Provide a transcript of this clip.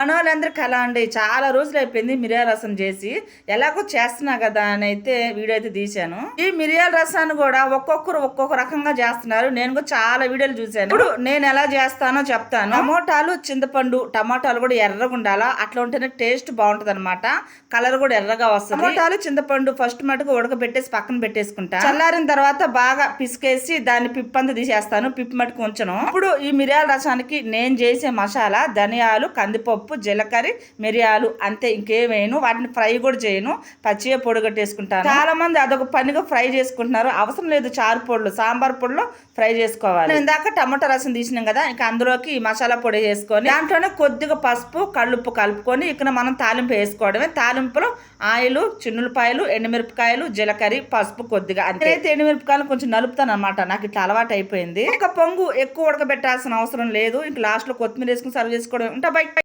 మనోళ్ళందరికీ అలా అండి. చాలా రోజులు అయిపోయింది మిరియాల రసం చేసి. ఎలాగో చేస్తున్నా కదా అని అయితే వీడియో అయితే తీశాను. ఈ మిరియాల రసాన్ని కూడా ఒక్కొక్కరు ఒక్కొక్క రకంగా చేస్తున్నారు. నేను కూడా చాలా వీడియోలు చూశాను. ఇప్పుడు నేను ఎలా చేస్తానో చెప్తాను. టమోటాలు, చింతపండు, టమాటాలు కూడా ఎర్రగా ఉండాలా. అట్లా ఉంటేనే టేస్ట్ బాగుంటది అనమాట. కలర్ కూడా ఎర్రగా వస్తుంది. టమోటాలు, చింతపండు ఫస్ట్ మటుకు ఉడకబెట్టేసి పక్కన పెట్టేసుకుంటా. చల్లారిన తర్వాత బాగా పిసికేసి దాన్ని పిప్పంతా తీసేస్తాను. పిప్పి మటుకు ఉంచను. ఇప్పుడు ఈ మిరియాల రసానికి నేను చేసే మసాలా ధనియాలు, కందిపప్పు, జీలకర్ర, మిరియాలు అంతే. ఇంకేమేను. వాటిని ఫ్రై కూడా చేయను. పచ్చిగా పొడిగట్టేసుకుంటాను. చాలా మంది అదొక పనిగా ఫ్రై చేసుకుంటున్నారు. అవసరం లేదు. చారు పొడులు, సాంబార్ పొడిలో ఫ్రై చేసుకోవాలి. ఇందాక టమాటా రసం తీసినాం కదా, ఇంకా అందులోకి మసాలా పొడి వేసుకొని దాంట్లోనే కొద్దిగా పసుపు, కళ్ళుప్పు కలుపుకొని ఇక్కడ మనం తాలింపు వేసుకోవడమే. తాలింపులో ఆయిల్, చిన్నులపాయలు, ఎండుమిరపకాయలు, జీలకర్ర, పసుపు కొద్దిగా అంతే. ఎండుమిరపకాయలు కొంచెం నలుపుతాను అనమాట. నాకు ఇట్లా అలవాటు అయిపోయింది. ఒక పొంగు ఎక్కువ ఉడకబెట్టాల్సిన అవసరం లేదు. ఇంక లాస్ట్ లో కొత్తిమీర వేసుకుని సర్వ్ చేసుకోవడం. ఉంటా బయట.